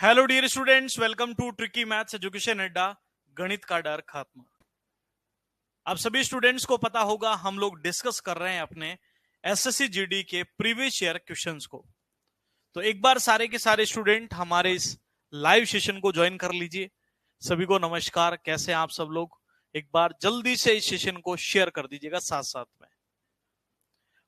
Hello dear students, welcome to tricky maths education Adda. गणित का डर खत्म। आप सभी स्टूडेंट्स को पता होगा हम लोग डिस्कस कर रहे हैं अपने एसएससी जीडी के प्रीवियस ईयर क्वेश्चंस को। तो एक बार सारे के सारे स्टूडेंट हमारे इस लाइव सेशन को ज्वाइन कर लीजिए। सभी को नमस्कार, कैसे हैं आप सब लोग। एक बार जल्दी से इस सेशन को शेयर कर दीजिएगा साथ साथ में।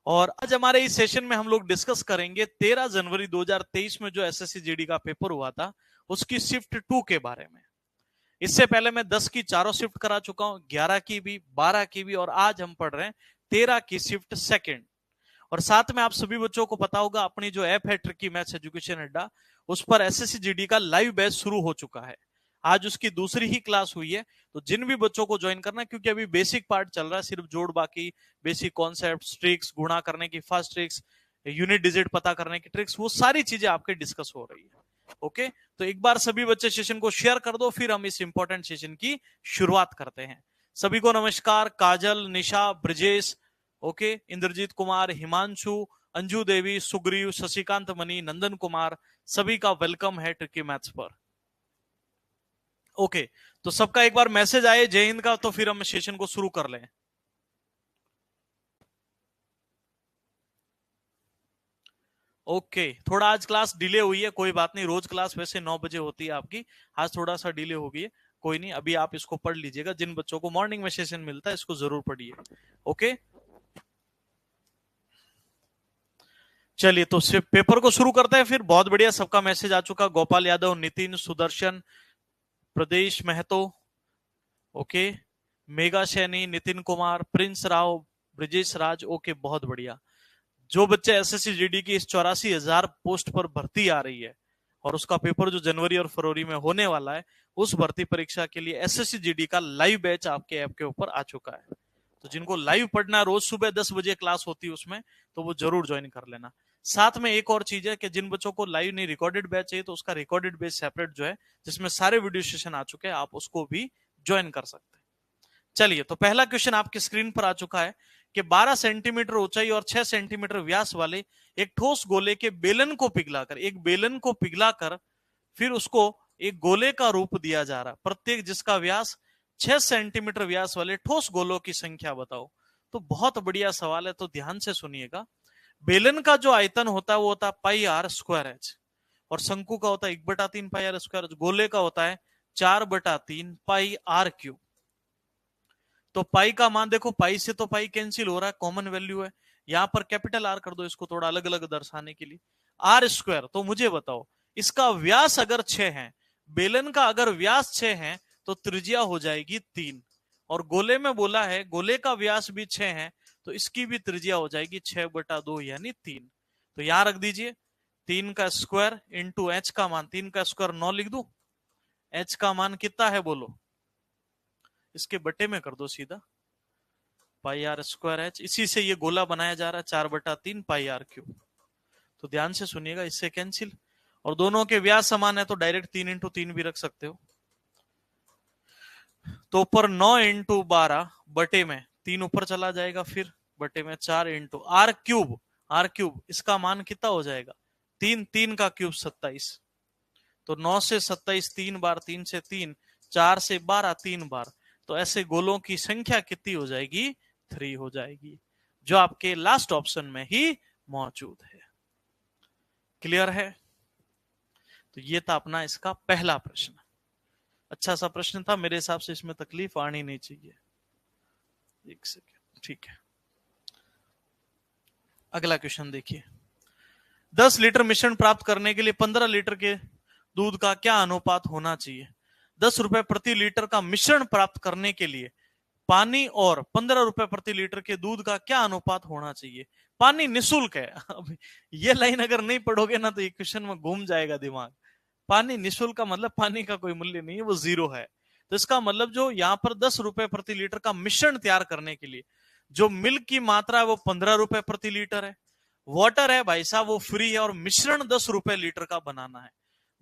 और आज हमारे इस सेशन में हम लोग डिस्कस करेंगे 13 जनवरी 2023 में जो एसएससी जीडी का पेपर हुआ था उसकी शिफ्ट 2 के बारे में। इससे पहले मैं 10 की चारों शिफ्ट करा चुका हूं, 11 की भी, 12 की भी, और आज हम पढ़ रहे हैं 13 की शिफ्ट सेकंड। और साथ में आप सभी बच्चों को पता होगा अपनी जो ऐप है ट्रिकी मैथ्स एजुकेशन अड्डा, उस पर एसएससी जीडी का लाइव बैच शुरू हो चुका है। आज उसकी दूसरी ही क्लास हुई है। तो जिन भी बच्चों को ज्वाइन करना है, क्योंकि अभी बेसिक पार्ट चल रहा है, सिर्फ जोड़ बाकी, बेसिक कॉन्सेप्ट, ट्रिक्स, गुणा करने की फर्स्ट ट्रिक्स, यूनिट डिजिट पता करने की ट्रिक्स, वो सारी चीजें आपके डिस्कस हो रही है। ओके, तो एक बार सभी बच्चे सेशन को शेयर कर दो, फिर हम इस इंपॉर्टेंट सेशन की शुरुआत करते हैं। सभी को नमस्कार। काजल, निशा, ब्रजेश, ओके, इंद्रजीत कुमार, हिमांशु, अंजू देवी, सुग्रीव, शशिकांत मणि, नंदन कुमार, सभी का वेलकम है ट्रिकी मैथ्स पर। ओके, तो सबका एक बार मैसेज आए जय हिंद का, तो फिर हम सेशन को शुरू कर लें। ओके, थोड़ा आज क्लास डिले हुई है, कोई बात नहीं। रोज क्लास वैसे 9 बजे होती है आपकी, आज थोड़ा सा डिले हो गई है, कोई नहीं। अभी आप इसको पढ़ लीजिएगा। जिन बच्चों को मॉर्निंग में सेशन मिलता है इसको जरूर पढ़िए। ओके, चलिए तो सिर्फ पेपर को शुरू करते हैं फिर। बहुत बढ़िया, सबका मैसेज आ चुका। Gopal Yadav, Nitin, Sudarshan, Pradesh Mahto, okay, Mega Saini, Nitin Kumar, Prince Rao, Brajesh Raj, okay, बहुत बढ़िया। जो बच्चे एसएससी जीडी की इस 84,000 पोस्ट पर भर्ती आ रही है और उसका पेपर जो जनवरी और फरवरी में होने वाला है, उस भर्ती परीक्षा के लिए एसएससी जीडी का लाइव बैच आपके ऐप के ऊपर आ चुका है। तो जिनको लाइव पढ़ना, रोज सुबह 10 बजे क्लास होती है उसमें, तो वो जरूर ज्वाइन कर लेना। साथ में एक और चीज है कि जिन बच्चों को लाइव नहीं रिकॉर्डेड बैच चाहिए, तो उसका रिकॉर्डेड बैच सेपरेट जो है, जिसमें सारे वीडियो सेशन आ चुके हैं, आप उसको भी ज्वाइन कर सकते हैं। चलिए, तो पहला क्वेश्चन आपकी स्क्रीन पर आ चुका है कि 12 सेंटीमीटर ऊंचाई और 6 सेंटीमीटर व्यास वाले एक ठोस गोले के बेलन को पिघलाकर, एक बेलन को पिघलाकर फिर उसको एक गोले का रूप दिया जा रहा है, प्रत्येक जिसका व्यास 6 सेंटीमीटर व्यास वाले ठोस गोलों की संख्या बताओ। तो बहुत बढ़िया सवाल है, तो ध्यान से सुनिएगा। बेलन का जो आयतन होता है वो होता है पाई आर स्क्वायर एच, और शंकु का होता है 1/3 पाई आर स्क्वायर एच, गोले का होता है 4/3 पाई आर क्यूब। तो पाई का मान देखो, पाई से तो पाई कैंसिल हो रहा है, कॉमन वैल्यू है। यहां पर कैपिटल आर कर दो, इसको थोड़ा अलग अलग दर्शाने के लिए। आर स्क्वायर, तो मुझे बताओ इसका व्यास अगर 6 है, बेलन का अगर व्यास 6 है, तो त्रिज्या हो जाएगी 3। और गोले में बोला है गोले का व्यास भी 6 है, तो इसकी भी त्रिज्या हो जाएगी 6/2 यानी 3। तो यहां रख दीजिए 3 का स्क्वायर इंटू एच का मान, 3 का स्क्वायर 9 लिख दू। एच का मान कितना है बोलो, इसके बटे में कर दो सीधा, पाई आर स्क्वायर एच। इसी से ये गोला बनाया जा रहा है 4/3 पाई आर क्यूब। तो ध्यान से सुनिएगा, इससे कैंसिल, और दोनों के व्यास समान है तो डायरेक्ट 3 इंटू 3 भी रख सकते हो। तो ऊपर 9 इंटू 12 बटे में 3 ऊपर चला जाएगा, फिर बटे में 4 into r cube. R cube इसका मान कितना हो जाएगा, 3, 3 का क्यूब 27। तो 9 से 27 3 बार, 3 से 3, 4 से 12 3 बार। तो ऐसे गोलों की संख्या कितनी हो जाएगी, 3 हो जाएगी, जो आपके लास्ट ऑप्शन में ही मौजूद है। क्लियर है। तो ये था अपना इसका पहला प्रश्न। अच्छा सा प्रश्न था, मेरे हिसाब से इसमें तकलीफ आनी नहीं चाहिए। एक सेकेंड, ठीक है। अगला क्वेश्चन देखिए। 10 लीटर मिश्रण प्राप्त करने के लिए 15 लीटर के दूध का क्या अनुपात होना चाहिए। 10 रुपए प्रति लीटर का मिश्रण प्राप्त करने के लिए पानी और 15 रुपए प्रति लीटर के दूध का क्या अनुपात होना चाहिए। पानी निशुल्क है। अब ये लाइन अगर नहीं पढ़ोगे ना, तो ये क्वेश्चन में घूम जाएगा दिमाग। पानी निशुल्क का मतलब पानी का कोई मूल्य नहीं है, वो जीरो है। तो इसका मतलब जो यहाँ पर 10 रुपए प्रति लीटर का मिश्रण तैयार करने के लिए जो मिल्क की मात्रा है वो 15 रुपए प्रति लीटर है। वाटर है भाई साहब वो फ्री है, और मिश्रण 10 रुपए लीटर का बनाना है।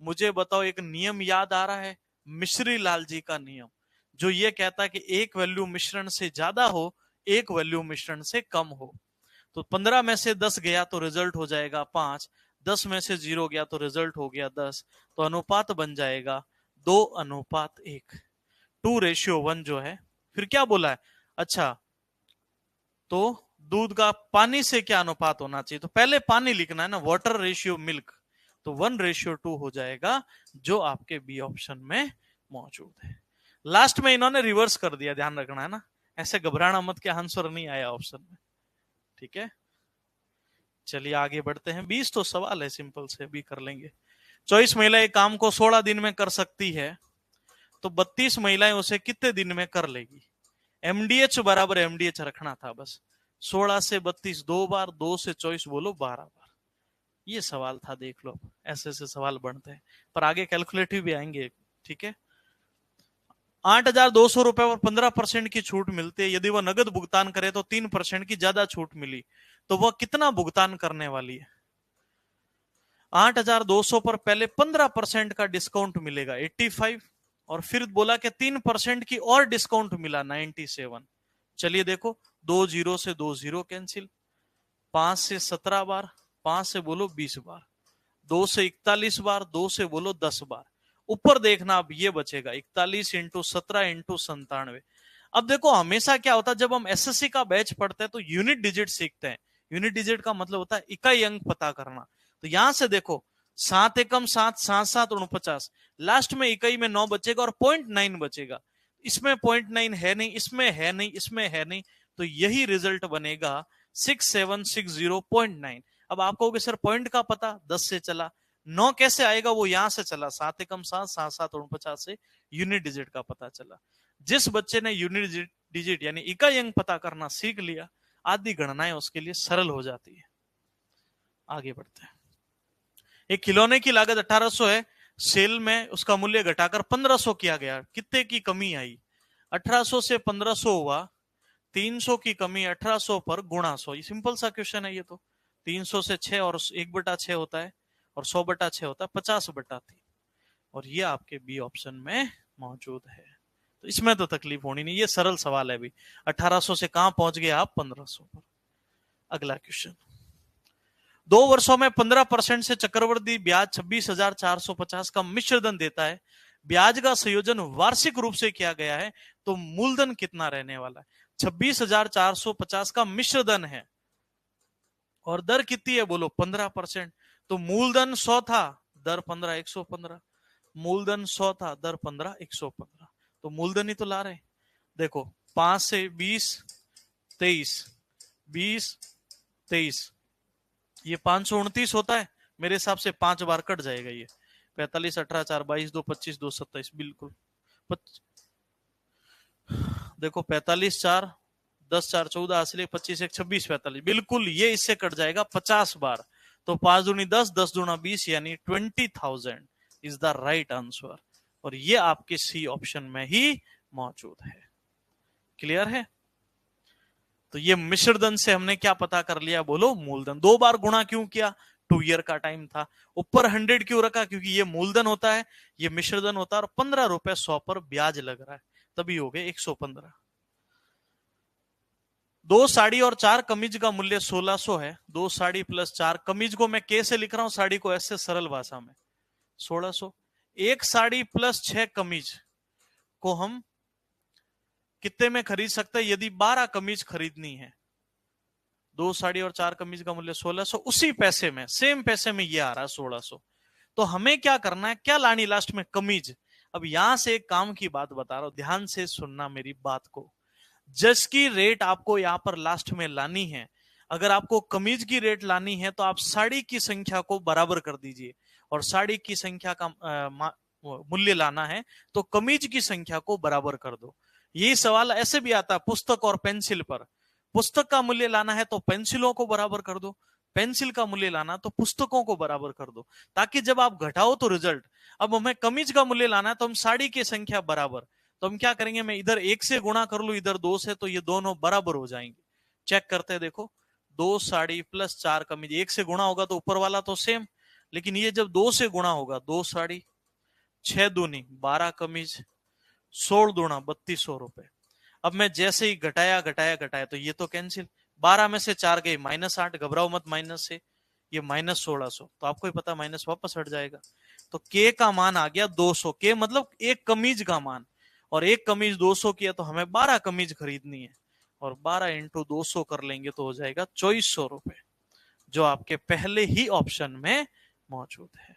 मुझे बताओ, एक नियम याद आ रहा है, मिश्री लाल जी का नियम, जो ये कहता है कि एक वैल्यू मिश्रण से ज्यादा हो, एक वैल्यू मिश्रण से कम हो। तो 15 में से 10 गया तो रिजल्ट हो जाएगा 5, 10 में से 0 गया तो रिजल्ट हो गया 10, तो अनुपात बन जाएगा 2:1, 2:1 जो है। फिर क्या बोला है, अच्छा तो दूध का पानी से क्या अनुपात होना चाहिए, तो पहले पानी लिखना है ना, वाटर रेशियो मिल्क, तो 1:2 हो जाएगा, जो आपके बी ऑप्शन में मौजूद है। लास्ट में इन्होंने रिवर्स कर दिया, ध्यान रखना है ना, ऐसे घबराना मत कि आंसर नहीं आया ऑप्शन में, ठीक है। चलिए आगे बढ़ते हैं, 20 तो सवाल है, सिंपल से भी कर लेंगे। 24 महिलाएं काम को 16 दिन में कर सकती है, तो 32 महिलाएं उसे कितने दिन में कर लेगी। एमडीएच बराबर एमडीएच रखना था बस, 16 से 32 2 बार, 2 से 24 बोलो 12 बार। ये सवाल था, देख लो ऐसे ऐसे सवाल बनते हैं, पर आगे कैलकुलेटिव भी आएंगे, ठीक है। 8,200 रुपए पर 15% की छूट मिलती है, यदि वह नगद भुगतान करे तो 3% की ज्यादा छूट मिली, तो वह कितना भुगतान करने वाली है। 8,200 पर पहले 15% का डिस्काउंट मिलेगा 85, और फिर बोला कि 3% की और डिस्काउंट मिला 97। चलिए देखो, 2 0 से 2 0 कैंसिल, 5 से 17 बार, 5 से बोलो 20 बार, 2 से 41 बार, 2 से बोलो 10 बार। ऊपर देखना, अब ये बचेगा 41 इंटू 17 इंटू 97। अब देखो हमेशा क्या होता है, जब हम एसएससी का बैच पढ़ते हैं तो यूनिट डिजिट सीखते हैं। यूनिट डिजिट का मतलब होता है इकाई अंक पता करना। तो यहां से देखो, 7 एकम 7, 7 7 49, लास्ट में इकाई में 9 बचेगा और 0.9 बचेगा। इसमें 0.9 है नहीं, इसमें है नहीं, इसमें है नहीं, तो यही रिजल्ट बनेगा 6760.9। अब आप कहोगे सर पॉइंट का पता 10 से चला, 9 कैसे आएगा, वो यहां से चला, 7 एकम 7, 7 7 49 से यूनिट डिजिट का पता चला। जिस बच्चे ने यूनिट डिजिट यानी इकाई अंक पता करना सीख लिया, आदि गणनाएं उसके लिए सरल हो जाती है। आगे बढ़ते हैं। एक खिलौने की लागत 1800 है, सेल में उसका मूल्य घटाकर 1500 किया गया, कितने की कमी आई। 1800 से 1500 हुआ, 300 की कमी 1800 पर गुणा 100, ये सिंपल सा क्वेश्चन है ये तो। 300 से 6 और 1/6 होता है, और 100/6 होता है 50/3, और ये आपके बी ऑप्शन में मौजूद है। तो इसमें तो तकलीफ होनी नहीं, ये सरल सवाल है भी। 1800 से कहां पहुंच गए आप, 1500 पर। अगला क्वेश्चन, 2 वर्षों में 15% से चक्रवृद्धि ब्याज 26,450 का मिश्रधन देता है, ब्याज का संयोजन वार्षिक रूप से किया गया है, तो मूलधन कितना रहने वाला है। 26,450 का मिश्रधन है और दर कितनी है बोलो 15%, तो मूलधन 100 था, दर 15 115, मूलधन 100 था, दर 15 115, तो मूलधन ही तो ला रहे। देखो 5 से 20 23, 20 23, ये 529 होता है मेरे हिसाब से, 5 बार कट जाएगा ये। 45 18 4 22 2 25 2 27, बिल्कुल देखो 45 4 10 4 14 असली 25 1 26 45, बिल्कुल ये इससे कट जाएगा 50 बार, तो 5 दूनी 10, 10 दूना 20, यानी 20,000 इज द राइट आंसर, और ये आपके सी ऑप्शन में ही मौजूद है। क्लियर है। तो ये मिश्रधन से हमने क्या पता कर लिया बोलो, मूलधन। 2 बार गुणा क्यों किया, 2 ईयर का टाइम था। ऊपर 100 क्यों रखा, क्योंकि ये मूलधन होता है, ये मिश्रधन होता है, और 15 रुपए 100 पर ब्याज लग रहा है, तभी हो गए 115। 2 साड़ी और 4 कमीज का मूल्य 1600 है, 2 साड़ी प्लस 4 कमीज को मैं के से लिख रहा हूं, साड़ी को ऐसे सरल भाषा में 1600। एक साड़ी प्लस 6 कमीज को हम कितने में खरीद सकते हैं, यदि 12 कमीज खरीदनी है। 2 साड़ी और 4 कमीज का मूल्य 1600, उसी पैसे में, सेम पैसे में ये आ रहा है 1600। तो हमें क्या करना है, क्या लानी लास्ट में, कमीज। अब यहां से एक काम की बात बता रहा हूं, ध्यान से सुनना मेरी बात को। जज की रेट आपको यहां पर लास्ट में लानी है। अगर आपको कमीज की रेट लानी है तो आप साड़ी की संख्या को बराबर कर दीजिए, और साड़ी की संख्या का मूल्य लाना है तो कमीज की संख्या को बराबर कर दो। यही सवाल ऐसे भी आता है पुस्तक और पेंसिल पर। पुस्तक का मूल्य लाना है तो पेंसिलों को बराबर कर दो, पेंसिल का मूल्य लाना तो पुस्तकों को बराबर कर दो, ताकि जब आप घटाओ तो रिजल्ट। अब हमें कमीज का मूल्य लाना है तो हम साड़ी की संख्या बराबर, तो हम क्या करेंगे, मैं इधर 1 से गुणा कर लू, इधर 2 से, तो ये दोनों बराबर हो जाएंगे। चेक करते हैं, देखो 2 साड़ी प्लस 4 कमीज, 1 से गुणा होगा तो ऊपर वाला तो सेम, लेकिन ये जब 2 से गुणा होगा, 2 साड़ी 6 दूनी 12 कमीज, 16 दूना 3200 रुपए। अब मैं जैसे ही घटाया घटाया घटाया तो ये तो कैंसिल, 12 में से 4 गए -8, घबराओ मत माइनस से, ये -1600, तो आपको ही पता माइनस वापस हट जाएगा। तो के का मान आ गया 200, के मतलब एक कमीज का मान, और एक कमीज 200 की है तो हमें 12 कमीज खरीदनी है, और 12 इंटू 200 कर लेंगे तो हो जाएगा 2400 रुपए, जो आपके पहले ही ऑप्शन में मौजूद है।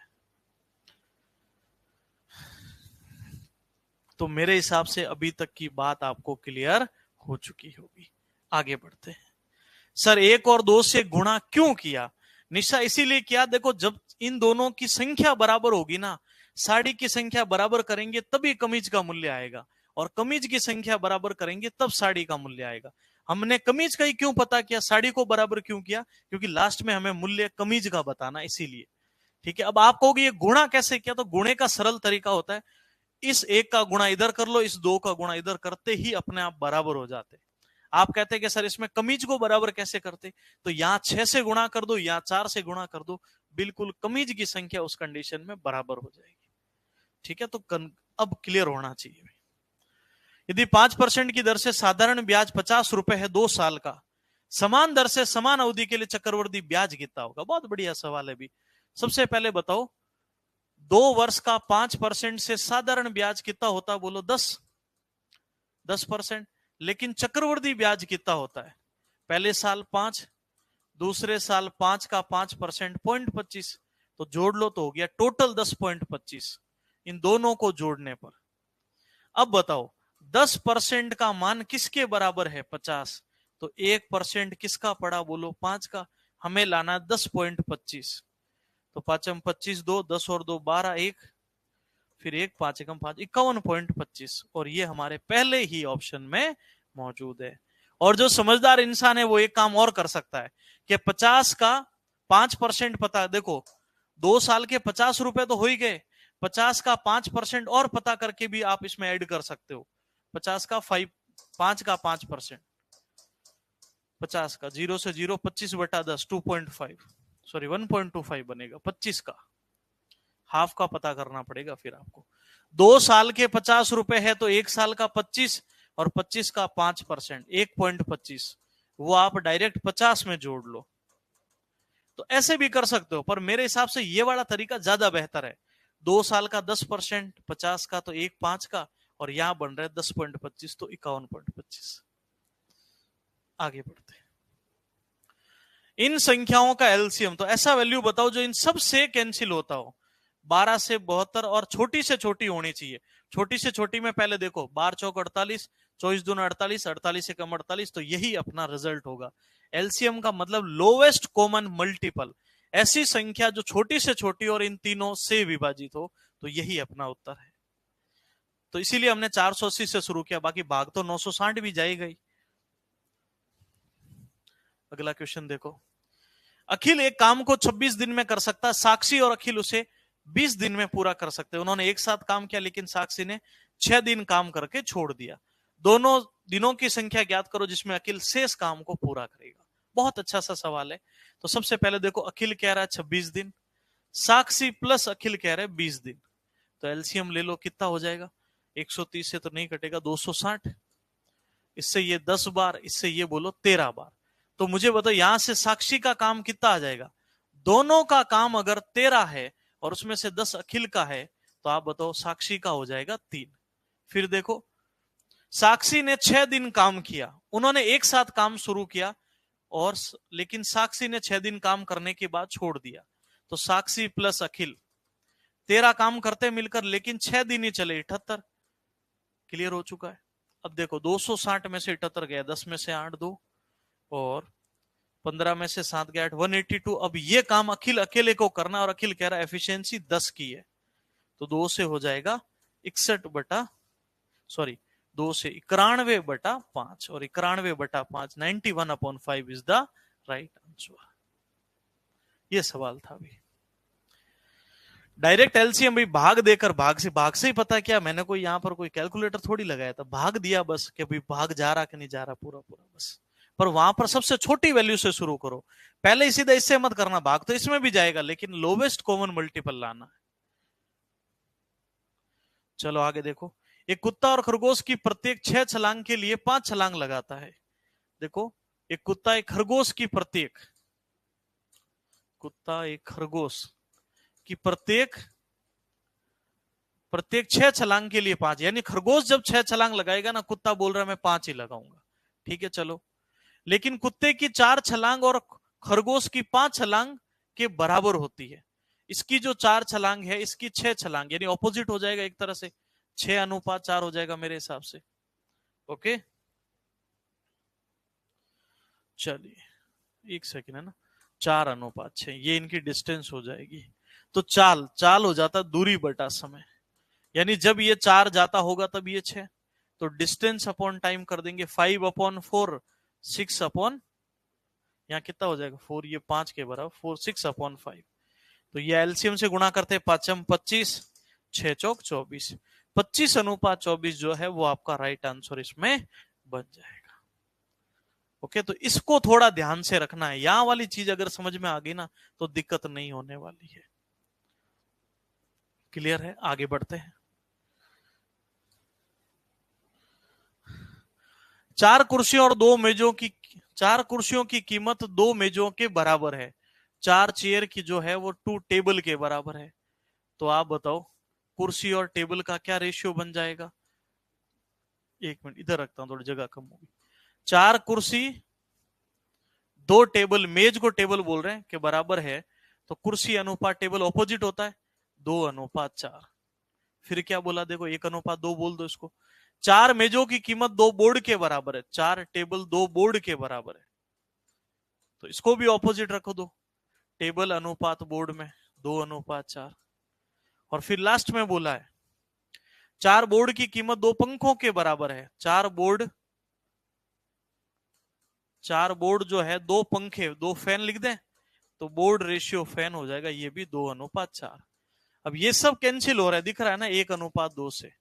तो मेरे हिसाब से अभी तक की बात आपको क्लियर हो चुकी होगी। आगे बढ़ते हैं। सर 1 और 2 से गुणा क्यों किया? निशा इसीलिए किया, देखो जब इन दोनों की संख्या बराबर होगी ना, साड़ी की संख्या बराबर करेंगे तभी कमीज का मूल्य आएगा, और कमीज की संख्या बराबर करेंगे तब साड़ी का मूल्य आएगा। हमने कमीज का ही क्यों पता किया, साड़ी को बराबर क्यों किया? क्योंकि लास्ट में हमें मूल्य कमीज का बताना, इसीलिए। ठीक है, अब आप कहोगे ये गुणा कैसे किया? तो गुणे का सरल तरीका होता है, इस 1 का गुणा इधर कर लो, इस 2 का गुणा इधर करते ही अपने आप बराबर हो जाते। आप कहते हैं कि सर इसमें कमीज को बराबर कैसे करते? तो यहां 6 से गुणा कर दो, यहां 4 से गुणा कर दो, बिल्कुल कमीज की संख्या उस कंडीशन में बराबर हो जाएगी। ठीक है, तो अब क्लियर होना चाहिए। यदि 5% की दर से साधारण ब्याज 50 रुपए है 2 साल का, समान दर से समान अवधि के लिए चक्रवृद्धि ब्याज कितना होगा? बहुत बढ़िया सवाल है भी। सबसे पहले बताओ, 2 वर्ष का 5% से साधारण ब्याज कितना होता है? बोलो 10%। लेकिन चक्रवृद्धि ब्याज कितना होता है? पहले साल 5, दूसरे साल 5 का 5% 0.25, तो जोड़ लो तो हो गया टोटल 10.25, इन दोनों को जोड़ने पर। अब बताओ 10% का मान किसके बराबर है? 50, तो 1% किसका पड़ा? बोलो 5 का, हमें लाना 10.25, तो 5 25, 2 10 और 2 12, 1 फिर 1 5 1 5 51.25, और ये हमारे पहले ही ऑप्शन में मौजूद है। और जो समझदार इंसान है वो एक काम और कर सकता है कि 50 का 5% पता, देखो 2 साल के 50 रुपए तो हो ही गए, 50 का 5% और पता करके भी आप इसमें ऐड कर सकते हो। 50 का 5 का 5%, 50 का 0 से 0 25/10 2.5, सॉरी 1.25 बनेगा। 25 का हाफ का पता करना पड़ेगा फिर आपको। 2 साल के 50 रुपए है तो 1 साल का 25, और 25 का 5% 1.25, वो आप डायरेक्ट 50 में जोड़ लो। तो ऐसे भी कर सकते हो, पर मेरे हिसाब से ये वाला तरीका ज्यादा बेहतर है। 2 साल का 10%, 50 का तो 1 5 का, और यहां बन रहा है 10.25, तो 51.25। आगे बढ़ते हैं। इन संख्याओं का एलसीएम, तो ऐसा वैल्यू बताओ जो इन सब से कैंसिल होता हो। 12 से 72, और छोटी से छोटी होनी चाहिए। छोटी से छोटी में पहले देखो 12 चौक 48, 24 दूना 48, 48 से कम 48, तो यही अपना रिजल्ट होगा। एलसीएम का मतलब लोवेस्ट कॉमन मल्टीपल, ऐसी संख्या जो छोटी से छोटी और इन तीनों से विभाजित हो, तो यही अपना उत्तर है। तो इसीलिए हमने 480 से शुरू किया, बाकी भाग तो 960 भी जाएगा ही। अगला क्वेश्चन देखो। अखिल एक काम को 26 दिन में कर सकता है, साक्षी और अखिल उसे 20 दिन में पूरा कर सकते हैं। उन्होंने एक साथ काम किया, लेकिन साक्षी ने 6 दिन काम करके छोड़ दिया। दोनों दिनों की संख्या ज्ञात करो जिसमें अखिल शेष काम को पूरा करेगा। बहुत अच्छा सा सवाल है। तो सबसे पहले देखो, अखिल कह रहा है 26 दिन, साक्षी प्लस अखिल कह रहे हैं 20 दिन, तो एलसीएम ले लो, कितना हो जाएगा? 130 से तो नहीं कटेगा, 260, इससे ये 10 बार, इससे ये बोलो 13 बार। तो मुझे बताओ यहां से साक्षी का काम कितना आ जाएगा? दोनों का काम अगर 13 है और उसमें से 10 अखिल का है, तो आप बताओ साक्षी का हो जाएगा 3। फिर देखो, साक्षी ने 6 दिन काम किया, उन्होंने एक साथ काम शुरू किया, और लेकिन साक्षी ने 6 दिन काम करने के बाद छोड़ दिया। तो साक्षी प्लस अखिल 13 काम करते मिलकर, लेकिन 6 दिन ही चले, 78। क्लियर हो चुका है। अब देखो 260 में से 78 गया, 10 में से 8 दो, और 15 में से 7 गया 8, 182। अब ये काम अखिल अकेले को करना, और अखिल कह रहा है एफिशिएंसी 10 की है, तो 2 से हो जाएगा 2 से 91/5, और 91/5 91/5 इज द राइट आंसर। ये सवाल था अभी। डायरेक्ट एलसीएम भाई भाग देकर, भाग से ही पता क्या, मैंने कोई यहां पर कोई कैलकुलेटर थोड़ी लगाया था, भाग दिया बस कि भाई भाग जा रहा कि नहीं जा रहा पूरा पूरा बस। पर वहां पर सबसे छोटी वैल्यू से शुरू करो, पहले सीधा इससे मत करना, भाग तो इसमें भी जाएगा, लेकिन लोवेस्ट कॉमन मल्टीपल लाना है। चलो आगे देखो। एक कुत्ता और खरगोश की प्रत्येक 6 छलांग के लिए 5 छलांग लगाता है। देखो, एक कुत्ता एक खरगोश की प्रत्येक कुत्ता एक खरगोश कि प्रत्येक 6 छलांग के लिए 5, यानी खरगोश जब 6 छलांग लगाएगा ना, कुत्ता बोल रहा है मैं 5 ही लगाऊंगा। ठीक है चलो, लेकिन कुत्ते की 4 छलांग और खरगोश की 5 छलांग के बराबर होती है। इसकी जो 4 छलांग है, इसकी 6 छलांग, यानी ऑपोजिट हो जाएगा एक तरह से, 6:4 हो जाएगा मेरे हिसाब से। ओके चलिए एक सेकेंड है ना, 4:6 ये इनकी डिस्टेंस हो जाएगी। तो चाल हो जाता दूरी बटा समय, यानी जब ये 4 जाता होगा तब ये 6, तो डिस्टेंस अपॉन टाइम कर देंगे 5/4, 6 यहाँ कितना हो जाएगा 4, ये 5 के बराबर 4, 6/5। तो ये एलसीएम से गुणा करते हैं, 5×25, 6×4 = 24, 25:24 जो है वो आपका राइट आंसर इसमें बन जाएगा। ओके, तो इसको थोड़ा ध्यान से रखना है, यहां वाली चीज अगर समझ में आ गई ना तो दिक्कत नहीं होने वाली है। क्लियर है, आगे बढ़ते हैं। 4 कुर्सियों और 2 मेजों की 4 कुर्सियों की कीमत 2 मेजों के बराबर है। 4 चेयर की जो है वो 2 टेबल के बराबर है। तो आप बताओ कुर्सी और टेबल का क्या रेशियो बन जाएगा। एक मिनट इधर रखता हूं, थोड़ी जगह कम होगी। 4 कुर्सी 2 टेबल, मेज को टेबल बोल रहे हैं कि बराबर है, तो कुर्सी अनुपात टेबल ऑपोजिट होता है 2:4। फिर क्या बोला देखो, 1:2 बोल दो इसको। 4 मेजों की कीमत 2 बोर्ड के बराबर है, 4 टेबल 2 बोर्ड के बराबर है, तो इसको भी ऑपोजिट रखो दो, टेबल अनुपात बोर्ड में 2:4। और फिर लास्ट में बोला है 4 बोर्ड की कीमत 2 पंखों के बराबर है, 4 बोर्ड जो है 2 पंखे 2 फैन लिख दें, तो बोर्ड रेशियो फैन हो जाएगा ये भी 2:4। अब ये सब कैंसिल हो रहा है, दिख रहा है ना, 1:2 से,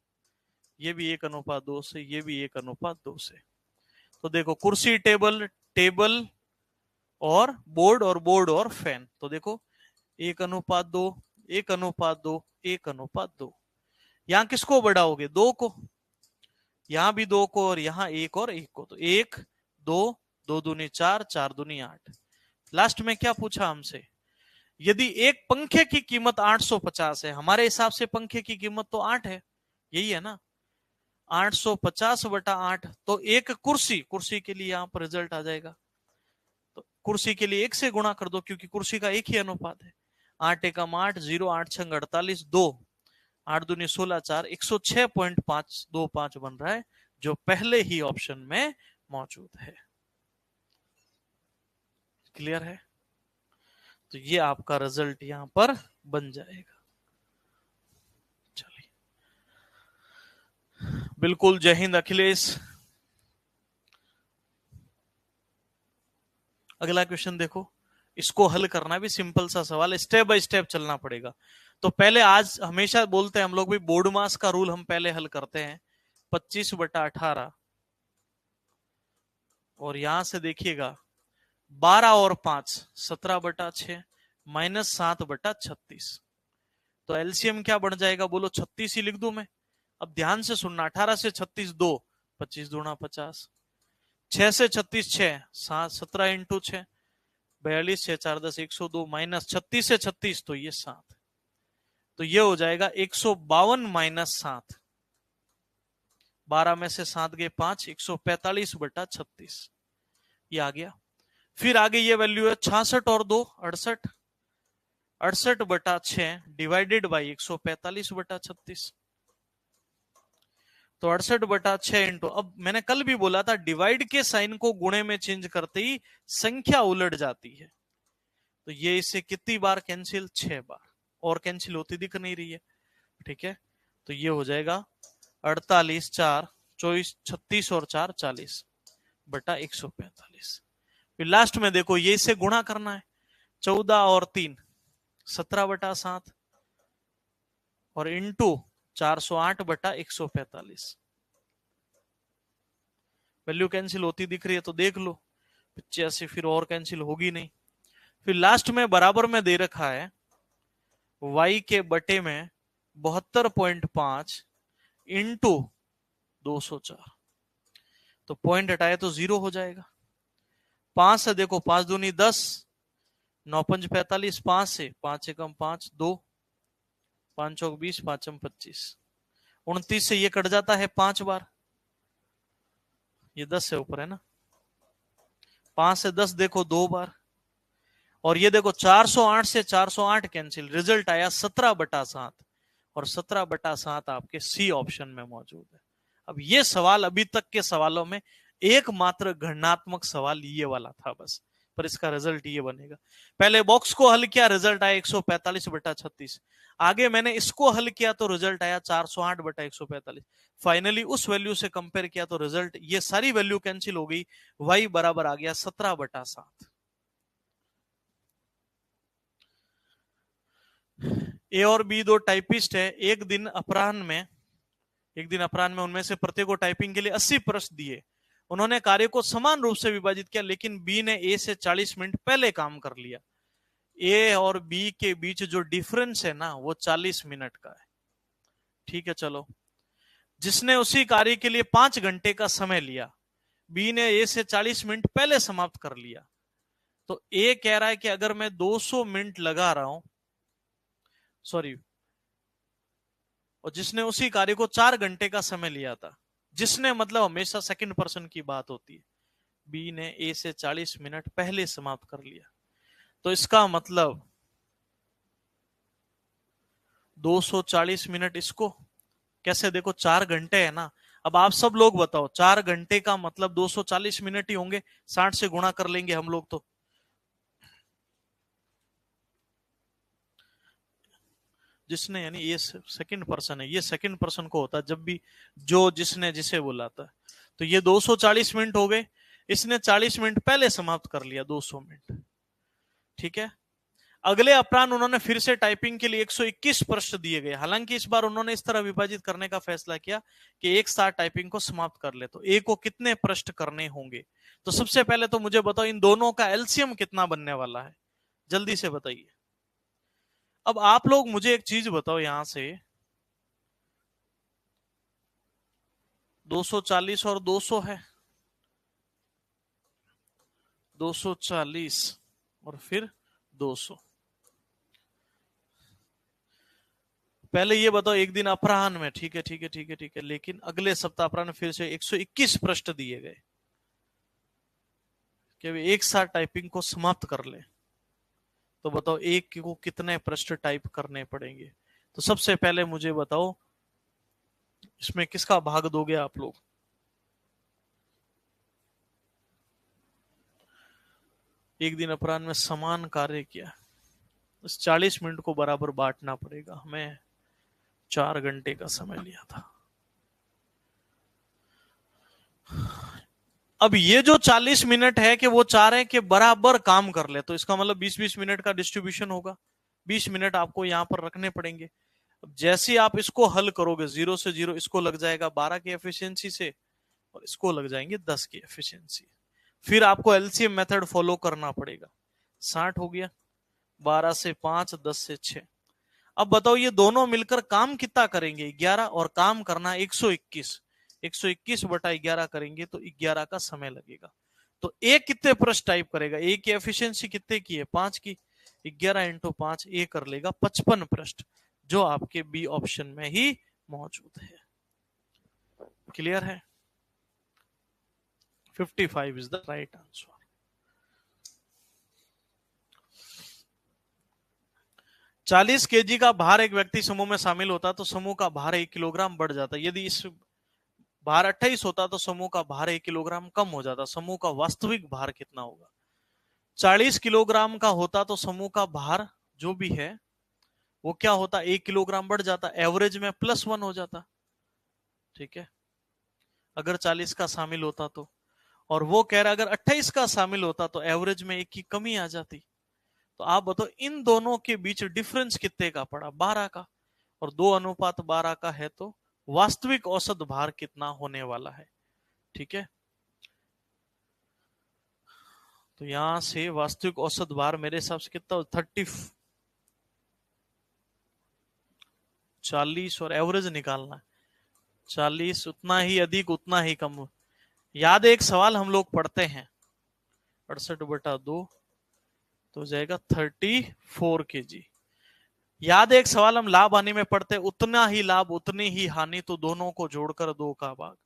ये भी 1:2 से, ये भी 1:2 से। तो देखो कुर्सी टेबल और बोर्ड और फैन, तो देखो 1:2, 1:2, 1:2। यहां किसको बढ़ाओगे, 2 को, यहां भी 2 को, और यहां 1 और 1 को, तो 1 2, 2 दूनी 4, 4 दूनी 8। लास्ट में क्या पूछा हमसे, यदि एक पंखे की कीमत 850 है, हमारे हिसाब से पंखे की कीमत तो 8 है, यही है ना, 850/8, तो एक कुर्सी के लिए यहां पर रिजल्ट आ जाएगा, तो कुर्सी के लिए 1 से गुणा कर दो, क्योंकि कुर्सी का एक ही अनुपात है। 8×1 = 8, 0, 8×6 = 48, 2, 8 दूनी 16, 4, 106.525 बन रहा है, जो पहले ही ऑप्शन में मौजूद है। क्लियर है, तो ये आपका रिजल्ट यहां पर बन जाएगा। चलिए, बिल्कुल, जय हिंद अखिलेश। अगला क्वेश्चन देखो, इसको हल करना भी सिंपल सा सवाल है, स्टेप बाय स्टेप चलना पड़ेगा। तो पहले, आज हमेशा बोलते हैं हम लोग भी, बोर्ड मास का रूल हम पहले हल करते हैं, 25/18, और यहां से देखिएगा 12 और 5 17/6 -7/36, तो एलसीएम क्या बढ़ जाएगा बोलो, 36 ही लिख दूं मैं। अब ध्यान से सुनना, 18 से 36 2, 25 दूना 50, 6 से 36 6, 17 × 6 42, 6 4 10, 102, माइनस 36 से 36, तो ये 7, तो ये हो जाएगा 152 - 7, 12 में से 7 गए 5, 145/36, ये आ गया। फिर आगे ये वैल्यू है 66 और 2 68, 68/6 डिवाइडेड बाई 145/36, तो 68/6 इंटू, अब मैंने कल भी बोला था डिवाइड के साइन को गुणे में चेंज करते ही संख्या उलट जाती है, तो ये इससे कितनी बार कैंसिल, 6 बार, और कैंसिल होती दिख नहीं रही है। ठीक है, तो ये हो जाएगा 48 4 24 36 और 4 40/145। फिर लास्ट में देखो, ये इससे गुणा करना है, 14 और 3 17/7, और इंटू 408/145, वैल्यू कैंसिल होती दिख रही है तो देख लो, 85, फिर और कैंसिल होगी नहीं। फिर लास्ट में बराबर में दे रखा है y के बटे में 72.5 इंटू 204, तो पॉइंट हटाए तो 0 हो जाएगा। 5 से देखो, 5 दूनी 10, 9 5 45, 5 से 5 एकम 5, 2, 5 चौक 20, 5 25, 29 से ये कट जाता है 5 बार, ये 10 से ऊपर है ना, 5 से 10 देखो 2 बार, और ये देखो 408 से 408 कैंसिल, रिजल्ट आया 17/7, और 17/7 आपके सी ऑप्शन में मौजूद है। अब ये सवाल अभी तक के सवालों में एकमात्र गणनात्मक सवाल ये वाला था बस, पर इसका रिजल्ट ये बनेगा। पहले बॉक्स को हल किया, रिजल्ट आया 145/36, आगे मैंने इसको हल किया तो रिजल्ट आया 408/145, फाइनली उस वैल्यू से कंपेयर किया तो रिजल्ट, ये सारी वैल्यू कैंसिल हो गई, y बराबर आ गया 17/7। ए और बी दो टाइपिस्ट है, एक दिन अपराह्न में उनमें से प्रत्येक को टाइपिंग के लिए 80 प्रश्न दिए। उन्होंने कार्य को समान रूप से विभाजित किया, लेकिन बी ने ए से 40 मिनट पहले काम कर लिया। ए और बी के बीच जो डिफरेंस है ना, वो 40 मिनट का है। ठीक है, चलो, जिसने उसी कार्य के लिए 5 घंटे का समय लिया, बी ने ए से 40 मिनट पहले समाप्त कर लिया। तो ए कह रहा है कि अगर मैं 200 मिनट लगा रहा हूं, सॉरी, और जिसने उसी कार्य को 4 घंटे का समय लिया था, जिसने मतलब हमेशा सेकंड पर्सन की बात होती है, बी ने ए से 40 मिनट पहले समाप्त कर लिया, तो इसका मतलब 240 मिनट, इसको कैसे देखो 4 घंटे है ना। अब आप सब लोग बताओ, 4 घंटे का मतलब 240 मिनट ही होंगे, 60 से गुणा कर लेंगे हम लोग। तो जिसने, यानी ये सेकंड पर्सन है, ये सेकंड पर्सन को होता है जब भी जो जिसने जिसे बुलाता है। तो ये 240 मिनट हो गए, इसने 40 मिनट पहले समाप्त कर लिया, 200 मिनट। ठीक है, अगले अपराह्न उन्होंने फिर से टाइपिंग के लिए 121 प्रश्न दिए गए। हालांकि इस बार उन्होंने इस तरह विभाजित करने का फैसला किया कि एक साथ टाइपिंग को समाप्त कर ले। तो ए को कितने प्रश्न करने होंगे? तो सबसे पहले तो मुझे बताओ इन दोनों का एलसीएम कितना बनने वाला है, जल्दी से बताइए। अब आप लोग मुझे एक चीज बताओ, यहां से 240 और 200 है, 240 और फिर 200। पहले ये बताओ, एक दिन अपराह्न में, ठीक है ठीक है ठीक है ठीक है, लेकिन अगले सप्ताह अपराह्न फिर से 121 प्रश्न दिए गए कि वे एक साथ टाइपिंग को समाप्त कर ले। तो बताओ एक को कितने प्रश्न टाइप करने पड़ेंगे? तो सबसे पहले मुझे बताओ, इसमें किसका भाग दोगे आप लोग? एक दिन अपराह्न में समान कार्य किया, इस 40 मिनट को बराबर बांटना पड़ेगा। हमें 4 घंटे का समय लिया था। अब ये जो 40 मिनट है कि वो चाह रहे हैं कि बराबर काम कर ले, तो इसका मतलब 20-20 मिनट का डिस्ट्रीब्यूशन होगा, 20 मिनट आपको यहां पर रखने पड़ेंगे। अब जैसे ही आप इसको हल करोगे, 0 से 0 इसको लग जाएगा 12 की एफिशिएंसी से, और इसको लग जाएंगे 10 की एफिशिएंसी। फिर आपको एलसीएम मेथड फॉलो करना पड़ेगा। 60 हो गया, 12 से 5, 10 से 6। अब बताओ ये दोनों मिलकर काम कितना करेंगे? 11, और काम करना 121, 121/11 करेंगे तो 11 का समय लगेगा। तो ए कितने प्रश्न टाइप करेगा? ए की एफिशिएंसी कितने की है? 5 की। 11 × 5, ए कर लेगा 55 प्रश्न, जो आपके बी ऑप्शन में ही मौजूद है। क्लियर है? 55 इज द राइट आंसर। चालीस केजी का भार एक व्यक्ति समूह में शामिल होता तो समूह का भार 1 किलोग्राम बढ़ जाता। यदि इस भार 28 होता तो समूह का भार 1 किलोग्राम कम हो जाता। समूह का वास्तविक भार कितना होगा? 40 किलोग्राम का होता तो समूह का भार जो भी है वो क्या होता? 1 किलोग्राम बढ़ जाता, एवरेज में +1 हो जाता। ठीक है, अगर 40 का शामिल होता तो। और वो कह रहा अगर 28 का शामिल होता तो एवरेज में 1 की कमी आ जाती। तो आप बताओ इन दोनों के बीच डिफरेंस कितने का पड़ा? 12 का, और 2:12 का है, तो वास्तविक औसत भार कितना होने वाला है? ठीक है, तो यहां से वास्तविक औसत भार मेरे हिसाब से कितना? 40, और एवरेज निकालना है। 40 उतना ही अधिक उतना ही कम। याद है एक सवाल हम लोग पढ़ते हैं, 68/2, तो हो जाएगा 34 kg। याद है एक सवाल हम लाभ हानि में पढ़ते, उतना ही लाभ उतनी ही हानि, तो दोनों को जोड़कर 2 का भाग।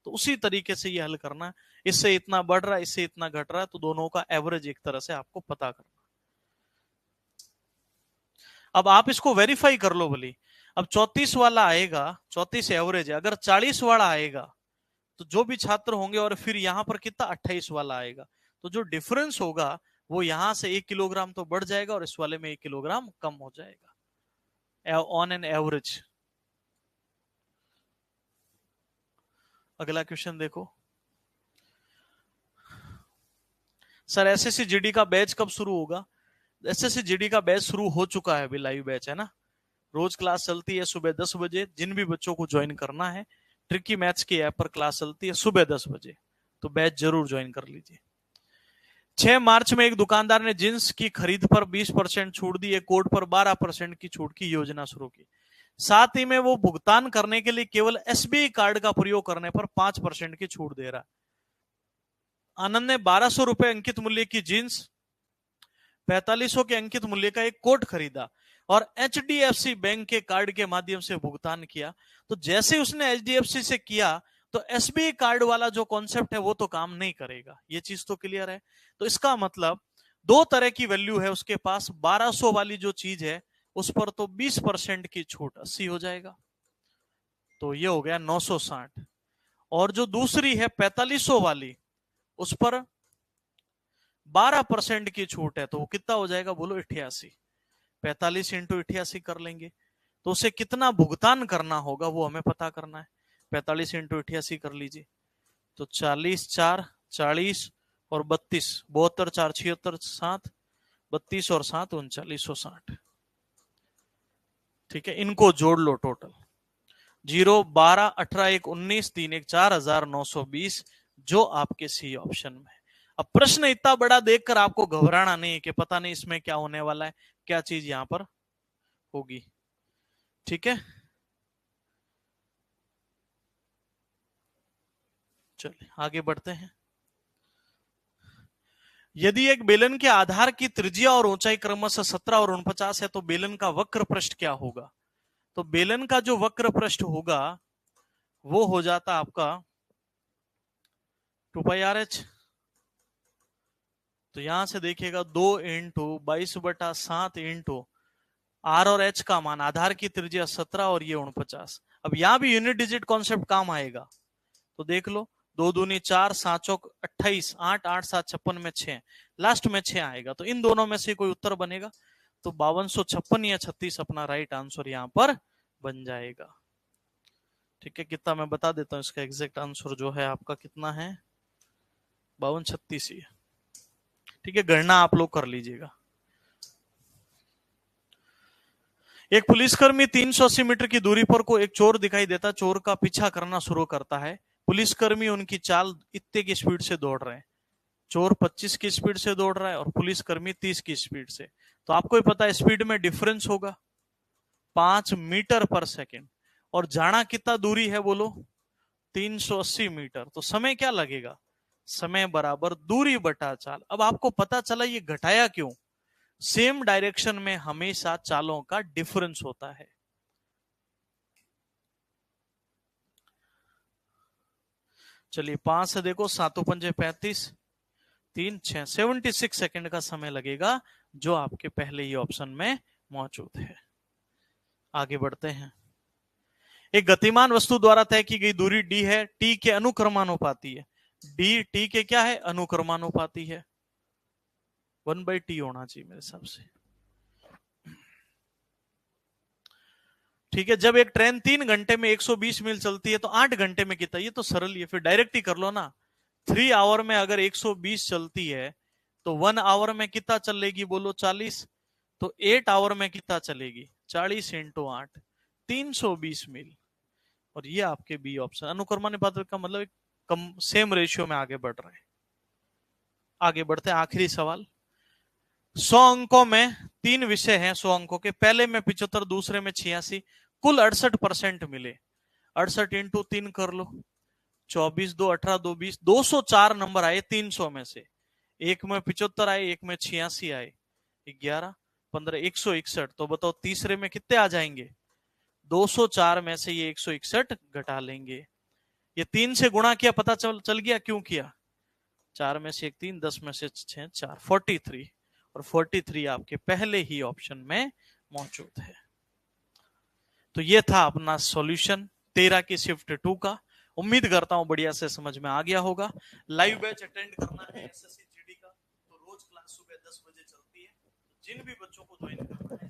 तो उसी तरीके से ये हल करना है। इससे इतना बढ़ रहा है, इससे इतना घट रहा है, तो दोनों का एवरेज एक तरह से आपको पता करना। अब आप इसको वेरीफाई कर लो भली। अब 34 वाला आएगा, 34 एवरेज है, अगर 40 वाला आएगा तो जो भी छात्र होंगे, और फिर यहां पर कितना 28 वाला आएगा, तो जो डिफरेंस होगा वो यहां से 1 किलोग्राम तो बढ़ जाएगा और इस वाले में 1 किलोग्राम कम हो जाएगा ऑन एन एवरेज। अगला क्वेश्चन देखो। सर एसएससी जीडी का बैच कब शुरू होगा? एसएससी जीडी का बैच शुरू हो चुका है, अभी लाइव बैच है ना, रोज क्लास चलती है सुबह 10 बजे। जिन भी बच्चों को ज्वाइन करना है, ट्रिकी मैथ्स की ऐप पर क्लास चलती है सुबह 10 बजे, तो बैच जरूर ज्वाइन कर लीजिए। 6 मार्च में एक दुकानदार ने जींस की खरीद पर 20% छूट दी, एक कोट पर 12% की छूट की योजना शुरू की। साथ ही में वो भुगतान करने के लिए केवल एसबीआई कार्ड का प्रयोग करने पर 5% की छूट दे रहा है। आनंद ने 1200 रुपए अंकित मूल्य की जींस, 4500 के अंकित मूल्य का एक कोट खरीदा और एचडीएफसी बैंक के कार्ड के माध्यम से भुगतान किया। तो जैसे उसने एचडीएफसी से किया, तो एसबीआई कार्ड वाला जो कॉन्सेप्ट है वो तो काम नहीं करेगा। ये चीज तो क्लियर है। तो इसका मतलब 2 तरह की वैल्यू है उसके पास। 1200 वाली जो चीज है उस पर तो 20% की छूट 80 हो जाएगा, तो ये हो गया 960। और जो दूसरी है 4500 वाली, उस पर 12% की छूट है, तो वो कितना हो जाएगा बोलो? 88। 45 इंटू 88 कर लेंगे, तो उसे कितना भुगतान करना होगा वो हमें पता करना है। 45 इंटू 88 कर लीजिए, तो 40 4 40 और 32, 72 4 76 7, 32 और 7 3960। ठीक है, इनको जोड़ लो टोटल। 0 12 18 1 19 3 1 4920, जो आपके सी ऑप्शन में है। अब प्रश्न इतना बड़ा देखकर आपको घबराना नहीं है कि पता नहीं इसमें क्या होने वाला है, क्या चीज यहां पर होगी। ठीक है, चलिए आगे बढ़ते हैं। यदि एक बेलन के आधार की त्रिज्या और ऊंचाई क्रमशः 17 और 49 है, तो बेलन का वक्र पृष्ठ क्या होगा? तो बेलन का जो वक्र पृष्ठ होगा वो हो जाता आपका 2πRH। तो यहां से देखिएगा 2 इंटू 22/7 इंटू आर और एच का मान, आधार की त्रिज्या 17 और ये 49। अब यहां भी यूनिट डिजिट कॉन्सेप्ट काम आएगा, तो देख लो 2 दूनी 4, 7 चौक 28, 8 8 7 56 में 6, लास्ट में 6 आएगा। तो इन दोनों में से कोई उत्तर बनेगा, तो 5256 या 36 अपना राइट आंसर यहां पर बन जाएगा। ठीक है, कितना मैं बता देता हूं, इसका एग्जैक्ट आंसर जो है आपका कितना है, 5236 ही है। ठीक है, गणना आप लोग कर लीजिएगा। एक पुलिसकर्मी 380 मीटर की दूरी पर को एक चोर दिखाई देता, चोर का पीछा करना शुरू करता है। पुलिसकर्मी उनकी चाल इतने की स्पीड से दौड़ रहे हैं। चोर 25 की स्पीड से दौड़ रहा है और पुलिसकर्मी 30 की स्पीड से। तो आपको ही पता है स्पीड में डिफरेंस होगा 5 मीटर पर सेकेंड, और जाना कितना दूरी है बोलो? 380 मीटर। तो समय क्या लगेगा? समय बराबर दूरी बटा चाल। अब आपको पता चला ये घटाया क्यों? सेम डायरेक्शन में हमेशा चालों का डिफरेंस होता है। चलिए 5 से देखो, 7 पंजे 35, 3 6 76 सेकंड का समय लगेगा, जो आपके पहले ही ऑप्शन में मौजूद है। आगे बढ़ते हैं। एक गतिमान वस्तु द्वारा तय की गई दूरी डी है, टी के अनुक्रमानुपाती है। डी टी के क्या है? अनुक्रमानुपाती है। 1/t होना चाहिए मेरे हिसाब से। ठीक है, जब एक ट्रेन 3 घंटे में 120 मील चलती है, तो 8 घंटे में कितना? ये तो सरल है, फिर डायरेक्ट ही कर लो ना। 3 आवर में अगर 120 चलती है, तो 1 आवर में कितना चलेगी बोलो? 40। तो 8 आवर में कितना चलेगी? 40 इंटू 8, 320 मील। और ये आपके बी ऑप्शन अनुक्रमानुपात का मतलब एक कम सेम रेशियो में आगे बढ़ रहे हैं। आगे बढ़ते हैं, आखिरी सवाल। 100 अंकों में 3 विषय हैं, 100 अंकों के। पहले में 75, दूसरे में 86, कुल 68% मिले। 68 इंटू 3 कर लो, 24 2 18 2 20, 204 नंबर आए 300 में से। एक में 75 आए, एक में 86 आए। 11, 15, 161। तो बताओ तीसरे में कितने आ जाएंगे? 204 में से ये 161 घटा लेंगे। ये 3 से गुणा किया, पता चल गया क्यों किया। 4 में से 1 3, 10 में से 6 4, 43। और 43 आपके पहले ही ऑप्शन में मौजूद है। तो ये था अपना सॉल्यूशन 13 की शिफ्ट 2 का। उम्मीद करता हूं बढ़िया से समझ में आ गया होगा। लाइव बैच अटेंड करना है एसएससी जीडी का, तो रोज क्लास सुबह 10 बजे चलती है। जिन भी बच्चों को ज्वाइन करना है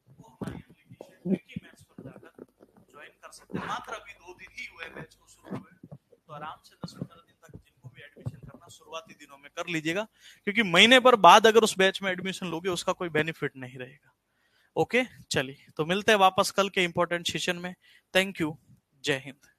वो हमारी एप्लीकेशन ट्रिकी मैथ्स पर जाकर ज्वाइन कर सकते हैं। मात्र अभी 2 दिन ही हुए बैच को शुरू हुए, तो आराम से 10-15 दिन तक जिनको भी एडमिशन करना शुरुआती दिनों में कर लीजिएगा, क्योंकि महीने भर बाद अगर उस बैच में एडमिशन लोगे उसका कोई बेनिफिट नहीं रहेगा। ओके, चलिए तो मिलते हैं वापस कल के इंपॉर्टेंट सेशन में। थैंक यू, जय हिंद।